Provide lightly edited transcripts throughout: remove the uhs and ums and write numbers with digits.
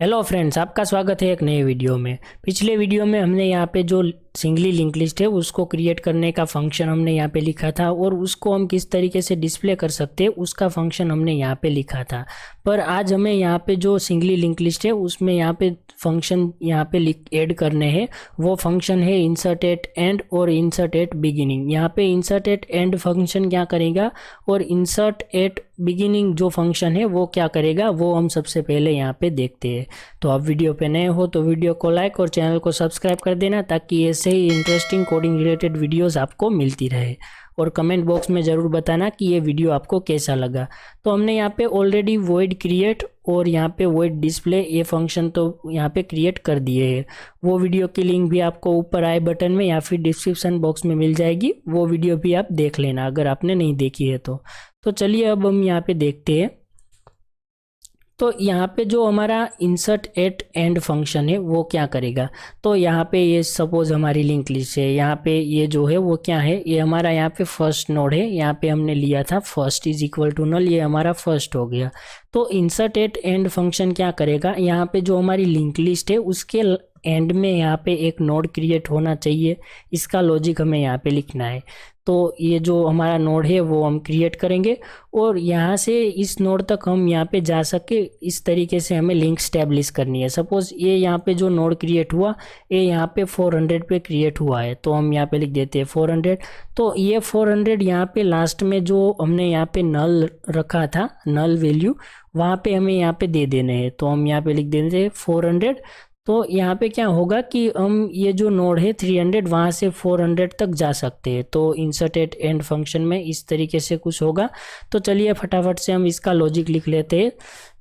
Hello friends, आपका स्वागत है एक नए वीडियो में। पिछले वीडियो में हमने यहाँ पे जो सिंगली लिंक लिस्ट है उसको क्रिएट करने का फंक्शन हमने यहाँ पे लिखा था और उसको हम किस तरीके से डिस्प्ले कर सकते हैं उसका फंक्शन हमने यहाँ पे लिखा था। पर आज हमें यहाँ पे जो सिंगली लिंक लिस्ट है उसमें यहाँ पे फंक्शन यहाँ पे ऐड करने हैं। वो फंक्शन है इंसर्ट एट एंड और इंसर्ट एट बिगिनिंग। यहाँ पे इंसर्ट एट एंड फंक्शन क्या करेगा और इंसर्ट एट बिगिनिंग जो फंक्शन है वो क्या करेगा, वो हम सबसे पहले यहाँ पे देखते हैं। तो आप वीडियो पे नए हो तो वीडियो को लाइक और चैनल को सब्सक्राइब कर देना ताकि ऐसे ही इंटरेस्टिंग कोडिंग रिलेटेड वीडियोस आपको मिलती रहे। और कमेंट बॉक्स में ज़रूर बताना कि ये वीडियो आपको कैसा लगा। तो हमने यहाँ पे ऑलरेडी वॉइड क्रिएट और यहाँ पे वॉइड डिस्प्ले ये फंक्शन तो यहाँ पे क्रिएट कर दिए हैं। वो वीडियो की लिंक भी आपको ऊपर आई बटन में या फिर डिस्क्रिप्शन बॉक्स में मिल जाएगी। वो वीडियो भी आप देख लेना अगर आपने नहीं देखी है तो चलिए अब हम यहाँ पे देखते हैं। तो यहाँ पे जो हमारा इंसर्ट एट एंड फंक्शन है वो क्या करेगा। तो यहाँ पे ये सपोज हमारी लिंक लिस्ट है, यहाँ पे ये जो है वो क्या है, ये हमारा यहाँ पे फर्स्ट नोड है। यहाँ पे हमने लिया था first is equal to null, ये हमारा फर्स्ट हो गया। तो इंसर्ट एट एंड फंक्शन क्या करेगा, यहाँ पे जो हमारी लिंक लिस्ट है उसके एंड में यहाँ पे एक नोड क्रिएट होना चाहिए। इसका लॉजिक हमें यहाँ पे लिखना है। तो ये जो हमारा नोड है वो हम क्रिएट करेंगे और यहाँ से इस नोड तक हम यहाँ पे जा सके इस तरीके से हमें लिंक स्टैब्लिश करनी है। सपोज ये यहाँ पे जो नोड क्रिएट हुआ ये यहाँ पे 400 पे क्रिएट हुआ है तो हम यहाँ पे लिख देते हैं 400। तो ये 400 यहाँ पे लास्ट में जो हमने यहाँ पे नल रखा था, नल वैल्यू वहाँ पे हमें यहाँ पे दे देने हैं। तो हम यहाँ पे लिख देते हैं 400। तो यहाँ पे क्या होगा कि हम ये जो नोड है 300 वहाँ से 400 तक जा सकते हैं। तो इंसर्ट एट एंड फंक्शन में इस तरीके से कुछ होगा। तो चलिए फटाफट से हम इसका लॉजिक लिख लेते हैं।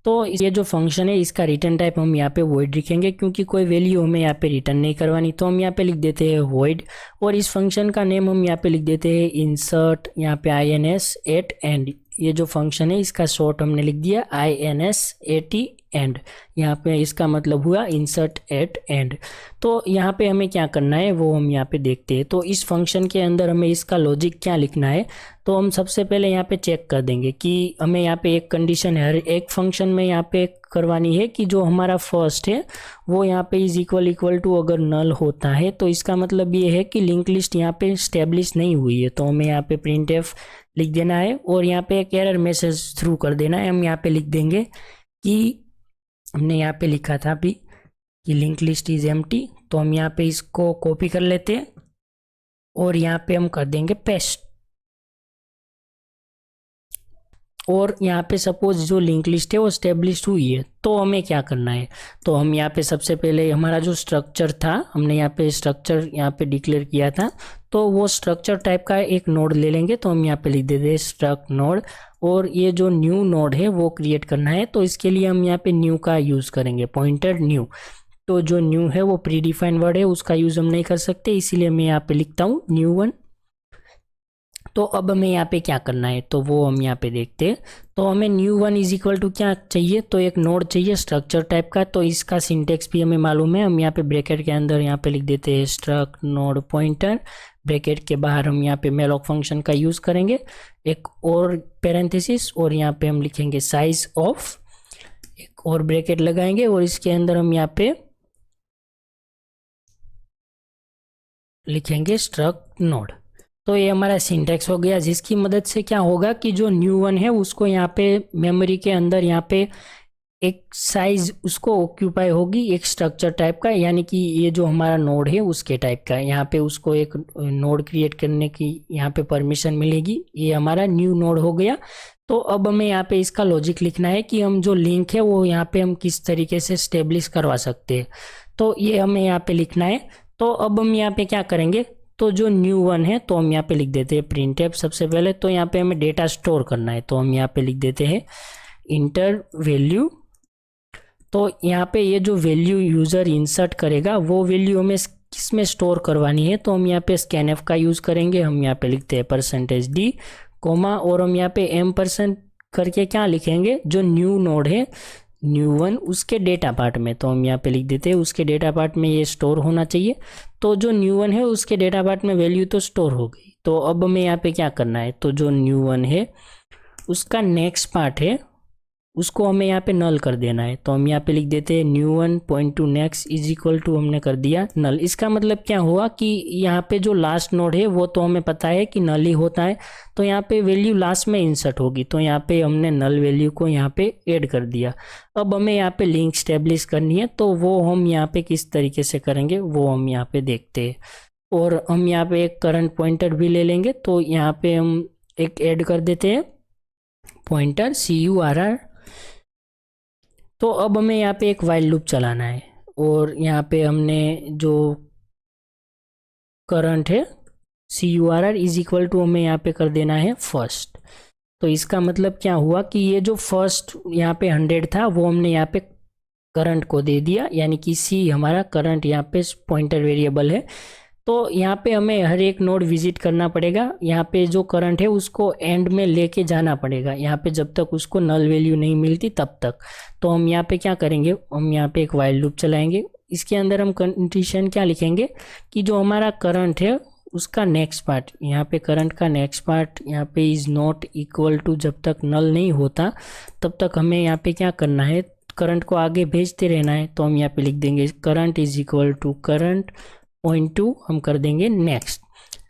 तो ये जो फंक्शन है इसका रिटर्न टाइप हम यहाँ पे वॉइड लिखेंगे क्योंकि कोई वैल्यू हमें यहाँ पे रिटर्न नहीं करवानी। तो हम यहाँ पे लिख देते हैं वॉइड और इस फंक्शन का नेम हम यहाँ पे लिख देते हैं इंसर्ट यहाँ पे INS एट एंड। ये जो फंक्शन है इसका शॉर्ट हमने लिख दिया INS AT एंड। यहाँ पे इसका मतलब हुआ इंसर्ट एट एंड। तो यहाँ पे हमें क्या करना है वो हम यहाँ पे देखते हैं। तो इस फंक्शन के अंदर हमें इसका लॉजिक क्या लिखना है, तो हम सबसे पहले यहाँ पे चेक कर देंगे कि हमें यहाँ पे एक कंडीशन है हर एक फंक्शन में यहाँ पे करवानी है कि जो हमारा फर्स्ट है वो यहाँ पे इज इक्वल टू अगर नल होता है तो इसका मतलब ये है कि लिंक लिस्ट यहाँ पे स्टेब्लिश नहीं हुई है। तो हमें यहाँ पे printf लिख देना है और यहाँ पे एक एरर मैसेज थ्रू कर देना है। हम यहाँ पे लिख देंगे कि हमने यहाँ पे लिखा था अभी कि लिंक लिस्ट इज एम्प्टी। तो हम यहाँ पे इसको कॉपी कर लेते हैं और यहाँ पे हम कर देंगे पेस्ट। और यहाँ पे सपोज जो लिंक लिस्ट है वो स्टेब्लिश हुई है तो हमें क्या करना है। तो हम यहाँ पे सबसे पहले हमारा जो स्ट्रक्चर था हमने यहाँ पे स्ट्रक्चर यहाँ पे डिक्लेयर किया था तो वो स्ट्रक्चर टाइप का एक नोड ले लेंगे। तो हम यहाँ पे लिख देते हैं स्ट्रक्ट नोड और ये जो न्यू नोड है वो क्रिएट करना है। तो इसके लिए हम यहाँ पे न्यू का यूज़ करेंगे, पॉइंटर न्यू। तो जो न्यू है वो प्री डिफाइंड वर्ड है, उसका यूज़ हम नहीं कर सकते, इसीलिए मैं यहाँ पे लिखता हूँ न्यू वन। तो अब हमें यहाँ पे क्या करना है तो वो हम यहाँ पे देखते हैं। तो हमें new one is equal to क्या चाहिए, तो एक नोड चाहिए स्ट्रक्चर टाइप का। तो इसका सिंटेक्स भी हमें मालूम है। हम यहाँ पे ब्रैकेट के अंदर यहाँ पे लिख देते हैं स्ट्रक्ट नोड पॉइंटर। ब्रैकेट के बाहर हम यहाँ पे मेलॉक फंक्शन का यूज़ करेंगे, एक और पैरेंथेसिस और यहाँ पे हम लिखेंगे साइज ऑफ, एक और ब्रैकेट लगाएंगे और इसके अंदर हम यहाँ पे लिखेंगे स्ट्रक्ट नोड। तो ये हमारा सिंटेक्स हो गया जिसकी मदद से क्या होगा कि जो न्यू वन है उसको यहाँ पे मेमोरी के अंदर यहाँ पे एक साइज उसको ऑक्यूपाई होगी एक स्ट्रक्चर टाइप का, यानी कि ये जो हमारा नोड है उसके टाइप का। यहाँ पे उसको एक नोड क्रिएट करने की यहाँ पे परमिशन मिलेगी। ये हमारा न्यू नोड हो गया। तो अब हमें यहाँ पे इसका लॉजिक लिखना है कि हम जो लिंक है वो यहाँ पे हम किस तरीके से स्टेब्लिश करवा सकते हैं। तो ये हमें यहाँ पे लिखना है। तो अब हम यहाँ पे क्या करेंगे, तो जो न्यू वन है तो हम यहाँ पे लिख देते हैं printf सबसे पहले। तो यहाँ पे हमें डेटा स्टोर करना है तो हम यहाँ पे लिख देते हैं इंटर वैल्यू। तो यहाँ पे ये जो वैल्यू यूज़र इंसर्ट करेगा वो वैल्यू हमें किस में स्टोर करवानी है। तो हम यहाँ पे scanf का यूज़ करेंगे। हम यहाँ पे लिखते हैं %d कोमा और हम यहाँ पे m% करके क्या लिखेंगे, जो न्यू नोड है न्यू वन उसके डेटा पार्ट में। तो हम यहाँ पे लिख देते हैं उसके डेटा पार्ट में ये स्टोर होना चाहिए। तो जो न्यू वन है उसके डेटा पार्ट में वैल्यू तो स्टोर हो गई। तो अब हमें यहाँ पे क्या करना है, तो जो न्यू वन है उसका नेक्स्ट पार्ट है उसको हमें यहाँ पे नल कर देना है। तो हम यहाँ पे लिख देते हैं new one point to next is equal to, हमने कर दिया नल। इसका मतलब क्या हुआ कि यहाँ पे जो लास्ट नोड है वो तो हमें पता है कि नल ही होता है, तो यहाँ पे वैल्यू लास्ट में इंसर्ट होगी। तो यहाँ पे हमने नल वैल्यू को यहाँ पे ऐड कर दिया। अब हमें यहाँ पे लिंक स्टेब्लिश करनी है, तो वो हम यहाँ पे किस तरीके से करेंगे वो हम यहाँ पे देखते हैं। और हम यहाँ पे एक करंट पॉइंटर भी ले लेंगे। तो यहाँ पे हम एक ऐड कर देते हैं पॉइंटर CURR। तो अब हमें यहाँ पे एक वाइल लूप चलाना है, और यहाँ पे हमने जो करंट है CURR इज इक्वल टू हमें यहाँ पे कर देना है फर्स्ट। तो इसका मतलब क्या हुआ कि ये जो फर्स्ट यहाँ पे 100 था वो हमने यहाँ पे करंट को दे दिया, यानी कि C हमारा करंट यहाँ पे पॉइंटर वेरिएबल है। तो यहाँ पे हमें हर एक नोड विजिट करना पड़ेगा, यहाँ पे जो करंट है उसको एंड में लेके जाना पड़ेगा, यहाँ पे जब तक उसको नल वैल्यू नहीं मिलती तब तक। तो हम यहाँ पे क्या करेंगे, हम यहाँ पे एक वाइल लूप चलाएंगे। इसके अंदर हम कंडीशन क्या लिखेंगे कि जो हमारा करंट है उसका नेक्स्ट पार्ट, यहाँ पे करंट का नेक्स्ट पार्ट यहाँ पे इज़ नॉट इक्वल टू, जब तक नल नहीं होता तब तक हमें यहाँ पे क्या करना है, करंट को आगे भेजते रहना है। तो हम यहाँ पे लिख देंगे current is equal to current point to, हम कर देंगे नेक्स्ट।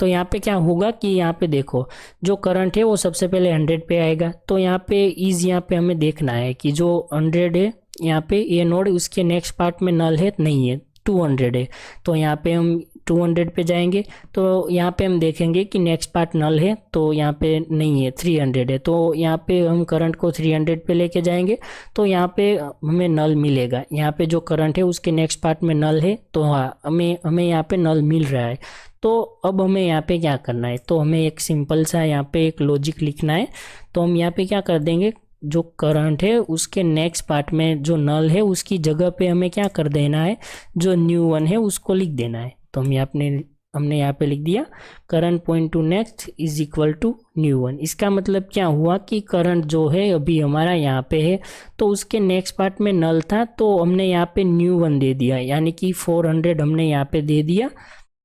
तो यहाँ पे क्या होगा कि यहाँ पे देखो जो करंट है वो सबसे पहले 100 पे आएगा। तो यहाँ पे यहाँ पे हमें देखना है कि जो 100 है यहाँ पे ये नोड उसके नेक्स्ट पार्ट में नल है नहीं है, 200 है। तो यहाँ पे हम 200 पे जाएंगे, तो यहाँ पे हम देखेंगे कि नेक्स्ट पार्ट नल है, तो यहाँ पे नहीं है, 300 है। तो यहाँ पे हम करंट को 300 पे लेके जाएंगे, तो यहाँ पे हमें नल मिलेगा। यहाँ पे जो करंट है उसके नेक्स्ट पार्ट में नल है, तो हाँ हमें यहाँ पे नल मिल रहा है। तो अब हमें यहाँ पे क्या करना है, तो हमें एक सिंपल सा यहाँ पे एक लॉजिक लिखना है। तो हम यहाँ पे क्या कर देंगे, जो करंट है उसके नेक्स्ट पार्ट में जो नल है उसकी जगह पे हमें क्या कर देना है, जो न्यू वन है उसको लिख देना है। तो हमने यहाँ पे लिख दिया current point to next is equal to new one. इसका मतलब क्या हुआ कि करंट जो है अभी हमारा यहाँ पे है, तो उसके नेक्स्ट पार्ट में नल था, तो हमने यहाँ पे न्यू वन दे दिया, यानी कि 400 हमने यहाँ पे दे दिया।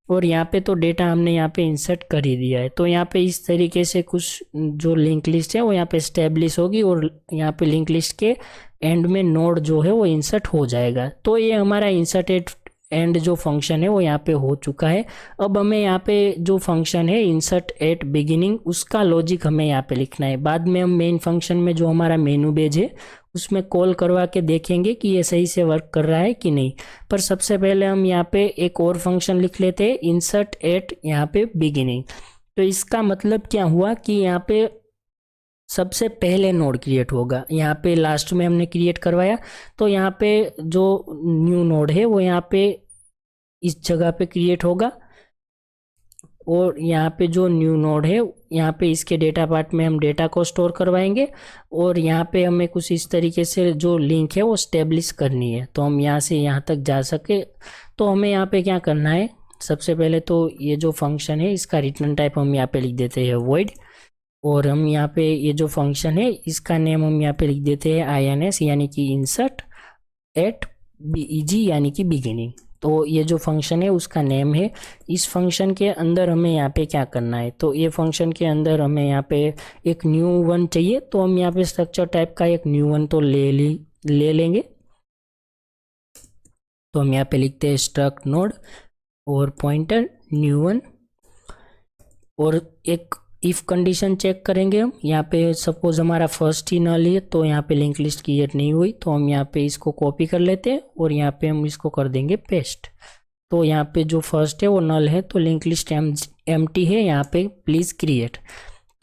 और यहाँ पे तो डेटा हमने यहाँ पे इंसर्ट कर ही दिया है। तो यहाँ पे इस तरीके से कुछ जो लिंक लिस्ट है वो यहाँ पे स्टेब्लिश होगी, और यहाँ पे लिंक लिस्ट के एंड में नोड जो है वो इंसर्ट हो जाएगा। तो ये हमारा इंसर्टेड एंड जो फंक्शन है वो यहाँ पे हो चुका है। अब हमें यहाँ पे जो फंक्शन है इंसर्ट एट बिगिनिंग, उसका लॉजिक हमें यहाँ पे लिखना है। बाद में हम मेन फंक्शन में जो हमारा मेनू पेज है उसमें कॉल करवा के देखेंगे कि ये सही से वर्क कर रहा है कि नहीं। पर सबसे पहले हम यहाँ पे एक और फंक्शन लिख लेते हैं, इंसर्ट एट यहाँ पे बिगिनिंग। तो इसका मतलब क्या हुआ कि यहाँ पे सबसे पहले नोड क्रिएट होगा, यहाँ पे लास्ट में हमने क्रिएट करवाया, तो यहाँ पे जो न्यू नोड है वो यहाँ पे इस जगह पे क्रिएट होगा। और यहाँ पे जो न्यू नोड है यहाँ पे इसके डेटा पार्ट में हम डेटा को स्टोर करवाएंगे, और यहाँ पे हमें कुछ इस तरीके से जो लिंक है वो स्टेब्लिश करनी है, तो हम यहाँ से यहाँ तक जा सके। तो हमें यहाँ पे क्या करना है, सबसे पहले तो ये जो फंक्शन है इसका रिटर्न टाइप हम यहाँ पे लिख देते हैं वॉइड, और हम यहाँ पे ये जो फंक्शन है इसका नेम हम यहाँ पे लिख देते हैं INS, यानी कि इंसर्ट एट BEG यानी कि बिगिनिंग। तो ये जो फंक्शन है उसका नेम है। इस फंक्शन के अंदर हमें यहाँ पे क्या करना है, तो ये फंक्शन के अंदर हमें यहाँ पे एक न्यू वन चाहिए, तो हम यहाँ पे स्ट्रक्चर टाइप का एक न्यू वन तो ले लेंगे। तो हम यहाँ पे लिखते हैं स्ट्रक्ट नोड और पॉइंटर न्यू वन, और एक इफ कंडीशन चेक करेंगे हम। यहाँ पे सपोज हमारा फर्स्ट ही नल है, तो यहाँ पे लिंक लिस्ट क्रिएट नहीं हुई, तो हम यहाँ पे इसको कॉपी कर लेते हैं और यहाँ पे हम इसको कर देंगे पेस्ट। तो यहाँ पे जो फर्स्ट है वो नल है, तो लिंक लिस्ट एम्प्टी है, यहाँ पे प्लीज क्रिएट।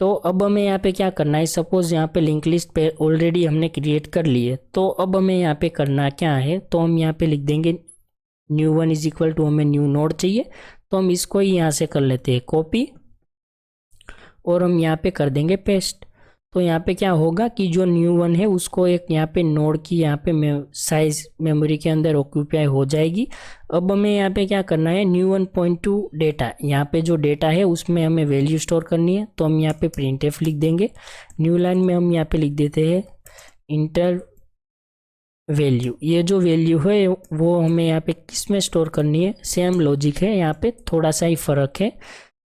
तो अब हमें यहाँ पे क्या करना है, सपोज यहाँ पे लिंक लिस्ट पे ऑलरेडी हमने क्रिएट कर ली है, तो अब हमें यहाँ पे करना क्या है, तो हम यहाँ पे लिख देंगे new one is equal to, हमें न्यू नोड चाहिए, तो हम इसको ही यहाँ से कर लेते हैं कॉपी, और हम यहाँ पे कर देंगे पेस्ट। तो यहाँ पे क्या होगा कि जो न्यू वन है उसको एक यहाँ पे नोड की यहाँ पे साइज मेमोरी के अंदर ऑक्यूपाई हो जाएगी। अब हमें यहाँ पे क्या करना है, new one point to data, यहाँ पे जो डेटा है उसमें हमें वैल्यू स्टोर करनी है, तो हम यहाँ पे printf लिख देंगे। न्यू लाइन में हम यहाँ पे लिख देते हैं इंटर वैल्यू। ये जो वैल्यू है वो हमें यहाँ पे किस में स्टोर करनी है, सेम लॉजिक है, यहाँ पे थोड़ा सा ही फर्क है।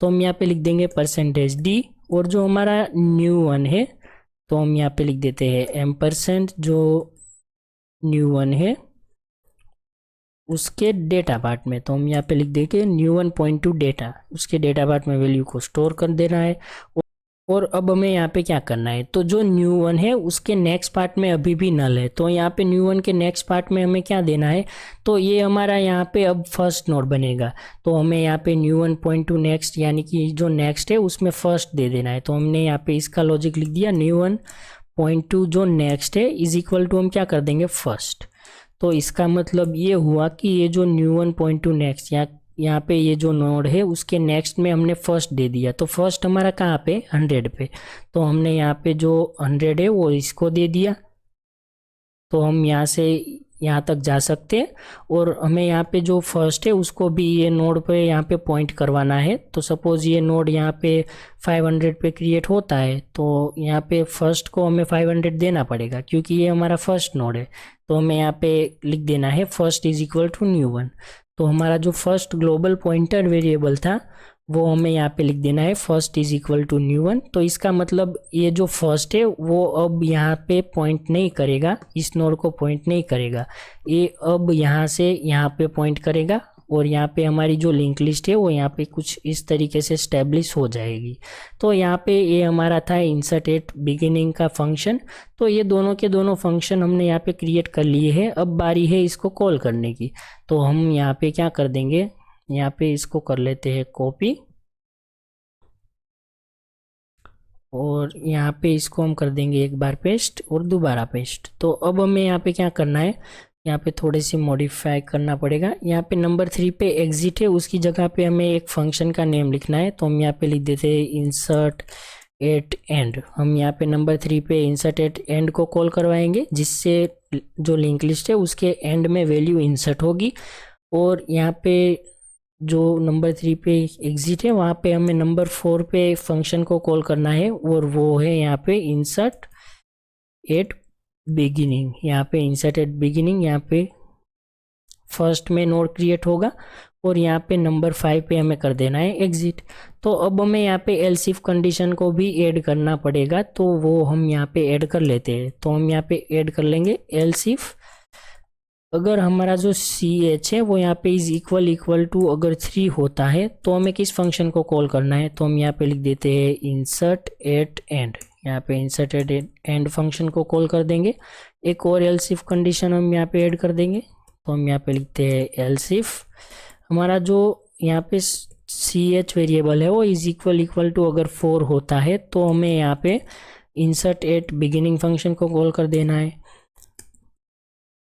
तो हम यहाँ पे लिख देंगे %d, और जो हमारा न्यू वन है तो हम यहाँ पे लिख देते हैं एम्परसेंड जो new1 है उसके डेटा पार्ट में। तो हम यहाँ पे लिख देंगे new1.2 डेटा, उसके डेटा पार्ट में वैल्यू को स्टोर कर देना है। और अब हमें यहाँ पे क्या करना है, तो जो new1 है उसके नेक्स्ट पार्ट में अभी भी नल है, तो यहाँ पे new1 के नेक्स्ट पार्ट में हमें क्या देना है, तो ये हमारा यहाँ पे अब फर्स्ट नोड बनेगा। तो हमें यहाँ पे new1.2 नेक्स्ट यानी कि जो नेक्स्ट है उसमें फर्स्ट दे देना है। तो हमने यहाँ पे इसका लॉजिक लिख दिया, new1.2 जो नेक्स्ट है इज इक्वल टू हम क्या कर देंगे फर्स्ट। तो इसका मतलब ये हुआ कि ये जो new1.2 नेक्स्ट यहाँ पे ये जो नोड है उसके नेक्स्ट में हमने फर्स्ट दे दिया। तो फर्स्ट हमारा कहाँ पे 100 पे, तो हमने यहाँ पे जो 100 है वो इसको दे दिया। तो हम यहाँ से यहाँ तक जा सकते हैं और हमें यहाँ पे जो फर्स्ट है उसको भी ये नोड पे यहाँ पे पॉइंट करवाना है। तो सपोज ये नोड यहाँ पे 500 पे क्रिएट होता है, तो यहाँ पे फर्स्ट को हमें 500 देना पड़ेगा क्योंकि ये हमारा फर्स्ट नोड है। तो हमें यहाँ पे लिख देना है first is equal to new1। तो हमारा जो फर्स्ट ग्लोबल पॉइंटर वेरिएबल था वो हमें यहाँ पे लिख देना है first is equal to new1। तो इसका मतलब ये जो फर्स्ट है वो अब यहाँ पे पॉइंट नहीं करेगा, इस नोड को पॉइंट नहीं करेगा, ये अब यहाँ से यहाँ पे पॉइंट करेगा और यहाँ पे हमारी जो लिंक लिस्ट है वो यहाँ पे कुछ इस तरीके से स्टेब्लिश हो जाएगी। तो यहाँ पे ये हमारा था इंसर्ट एट बिगिनिंग का फंक्शन। तो ये दोनों के दोनों फंक्शन हमने यहाँ पे क्रिएट कर लिए हैं, अब बारी है इसको कॉल करने की। तो हम यहाँ पे क्या कर देंगे, यहाँ पे इसको कर लेते हैं कॉपी और यहाँ पे इसको हम कर देंगे एक बार पेस्ट और दोबारा पेस्ट। तो अब हमें यहाँ पे क्या करना है, यहाँ पे थोड़े से मॉडिफाई करना पड़ेगा। यहाँ पे नंबर 3 पे एग्जिट है, उसकी जगह पे हमें एक फंक्शन का नेम लिखना है। तो हम यहाँ पे लिख देते हैं इंसर्ट एट एंड। हम यहाँ पे नंबर 3 पे इंसर्ट एट एंड को कॉल करवाएंगे जिससे जो लिंक लिस्ट है उसके एंड में वैल्यू इंसर्ट होगी। और यहाँ पे जो नंबर 3 पे एग्जिट है वहाँ पे हमें नंबर 4 पे फंक्शन को कॉल करना है और वो है यहाँ पे इंसर्ट एट बिगिनिंग। यहाँ पे इंसर्ट एट बिगिनिंग, यहाँ पे फर्स्ट में नोड क्रिएट होगा और यहाँ पे नंबर 5 पे हमें कर देना है एग्जिट। तो अब हमें यहाँ पे एल्स इफ कंडीशन को भी ऐड करना पड़ेगा, तो वो हम यहाँ पे ऐड कर लेते हैं। तो हम यहाँ पे ऐड कर लेंगे एल्स इफ अगर हमारा जो ch है वो यहाँ पे इज इक्वल टू अगर 3 होता है तो हमें किस फंक्शन को कॉल करना है। तो हम यहाँ पे लिख देते हैं इंसर्ट एट एंड। यहाँ पे इंसर्ट एट एंड फंक्शन को कॉल कर देंगे। एक और एल्स इफ कंडीशन हम यहाँ पे ऐड कर देंगे। तो हम यहाँ पे लिखते हैं एल्स इफ हमारा जो यहाँ पे ch वेरिएबल है वो इज इक्वल टू अगर 4 होता है तो हमें यहाँ पे इंसर्ट एट बिगिनिंग फंक्शन को कॉल कर देना है।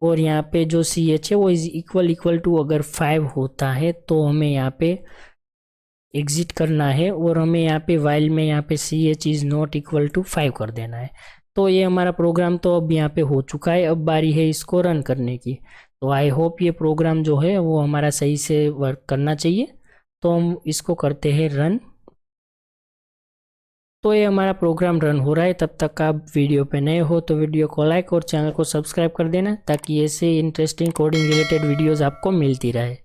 और यहाँ पे जो ch है वो इज इक्वल टू अगर 5 होता है तो हमें यहाँ पे एग्जिट करना है और हमें यहाँ पे वाइल में यहाँ पे ch is not equal to 5 कर देना है। तो ये हमारा प्रोग्राम तो अब यहाँ पे हो चुका है, अब बारी है इसको रन करने की। तो आई होप ये प्रोग्राम जो है वो हमारा सही से वर्क करना चाहिए। तो हम इसको करते हैं रन। तो ये हमारा प्रोग्राम रन हो रहा है। तब तक आप वीडियो पे नए हो तो वीडियो को लाइक और चैनल को सब्सक्राइब कर देना ताकि ऐसे इंटरेस्टिंग कोडिंग रिलेटेड वीडियोस आपको मिलती रहे।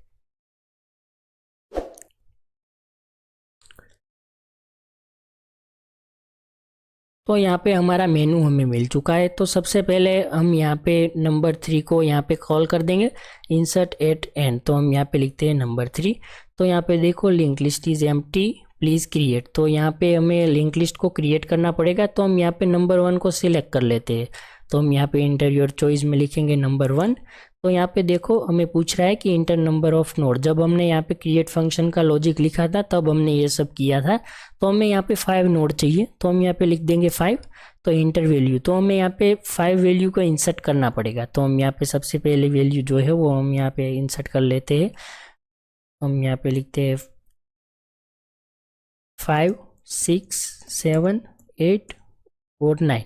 तो यहाँ पे हमारा मेनू हमें मिल चुका है। तो सबसे पहले हम यहाँ पे नंबर 3 को यहाँ पे कॉल कर देंगे इंसर्ट एट एंड। तो हम यहाँ पे लिखते हैं नंबर 3। तो यहाँ पे देखो link list is empty please create. तो यहाँ पे हमें लिंक लिस्ट को क्रिएट करना पड़ेगा। तो हम यहाँ पे नंबर 1 को सिलेक्ट कर लेते हैं। तो हम यहाँ पे इंटर योर चॉइस में लिखेंगे नंबर 1। तो यहाँ पे देखो हमें पूछ रहा है कि इंटर नंबर ऑफ नोड। जब हमने यहाँ पे क्रिएट फंक्शन का लॉजिक लिखा था तब हमने ये सब किया था। तो हमें यहाँ पे 5 नोड चाहिए, तो हम यहाँ पे लिख देंगे 5। तो इंटर वैल्यू, तो हमें यहाँ पे 5 वैल्यू को इंसर्ट करना पड़ेगा। तो हम यहाँ पे सबसे पहले वैल्यू जो है वो हम यहाँ पे इंसर्ट कर लेते हैं। हम यहाँ पे लिखते हैं 5, 6, 7, 8 और 9।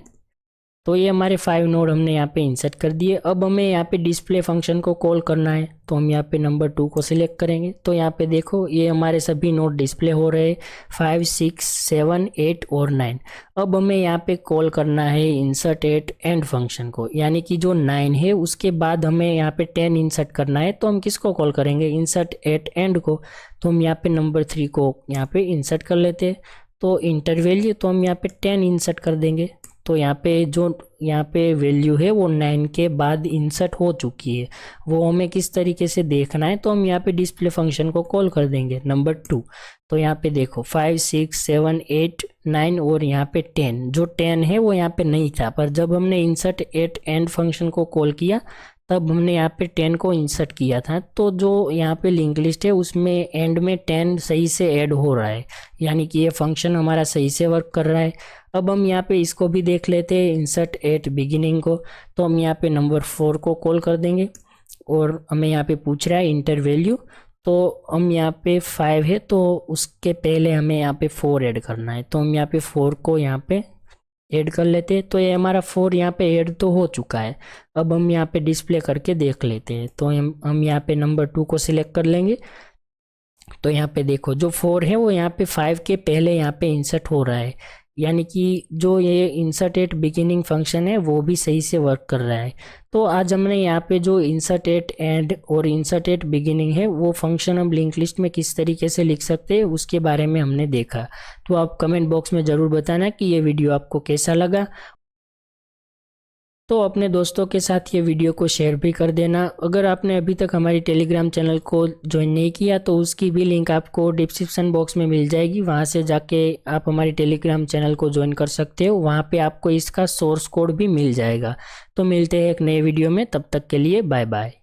तो ये हमारे 5 नोड हमने यहाँ पे इंसर्ट कर दिए। अब हमें यहाँ पे डिस्प्ले फंक्शन को कॉल करना है। तो हम यहाँ पे नंबर 2 को सिलेक्ट करेंगे। तो यहाँ पे देखो ये हमारे सभी नोड डिस्प्ले हो रहे हैं 5, 6, 7, 8 और 9। अब हमें यहाँ पे कॉल करना है इंसर्ट एट एंड फंक्शन को, यानी कि जो 9 है उसके बाद हमें यहाँ पे 10 इंसर्ट करना है। तो हम किसको कॉल करेंगे, इंसर्ट एट एंड को। तो हम यहाँ पे नंबर 3 को यहाँ पे इंसर्ट कर लेते हैं। तो इंटर वैल्यू, तो हम यहाँ पे 10 इंसर्ट कर देंगे। तो यहाँ पे वैल्यू है वो 9 के बाद इंसर्ट हो चुकी है, वो हमें किस तरीके से देखना है। तो हम यहाँ पे डिस्प्ले फंक्शन को कॉल कर देंगे नंबर 2। तो यहाँ पे देखो 5 6 7 8 9 और यहाँ पे 10, जो 10 है वो यहाँ पे नहीं था, पर जब हमने इंसर्ट एट एंड फंक्शन को कॉल किया तब हमने यहाँ पे 10 को इंसर्ट किया था। तो जो यहाँ पे लिंक लिस्ट है उसमें एंड में 10 सही से ऐड हो रहा है, यानी कि ये फंक्शन हमारा सही से वर्क कर रहा है। अब हम यहाँ पे इसको भी देख लेते हैं, इंसर्ट एट बिगिनिंग को। तो हम यहाँ पे नंबर 4 को कॉल कर देंगे और हमें यहाँ पे पूछ रहा है इंटर वैल्यू। तो हम यहाँ पे 5 है तो उसके पहले हमें यहाँ पे 4 ऐड करना है। तो हम यहाँ पे 4 को यहाँ पे ऐड कर लेते हैं। तो ये हमारा 4 यहाँ पे ऐड तो हो चुका है। अब हम यहाँ पे डिस्प्ले करके देख लेते हैं। तो हम यहाँ पे नंबर 2 को सिलेक्ट कर लेंगे। तो यहाँ पे देखो जो 4 है वो यहाँ पे 5 के पहले यहाँ पे इंसर्ट हो रहा है, यानी कि जो ये इंसर्ट एट बिगिनिंग फंक्शन है वो भी सही से वर्क कर रहा है। तो आज हमने यहाँ पे जो इंसर्ट एट एंड और इंसर्ट एट बिगिनिंग है वो फंक्शन हम लिंक लिस्ट में किस तरीके से लिख सकते हैं उसके बारे में हमने देखा। तो आप कमेंट बॉक्स में ज़रूर बताना कि ये वीडियो आपको कैसा लगा। तो अपने दोस्तों के साथ ये वीडियो को शेयर भी कर देना। अगर आपने अभी तक हमारी टेलीग्राम चैनल को ज्वाइन नहीं किया तो उसकी भी लिंक आपको डिस्क्रिप्शन बॉक्स में मिल जाएगी, वहाँ से जाके आप हमारी टेलीग्राम चैनल को ज्वाइन कर सकते हो। वहाँ पे आपको इसका सोर्स कोड भी मिल जाएगा। तो मिलते हैं एक नए वीडियो में, तब तक के लिए बाय बाय।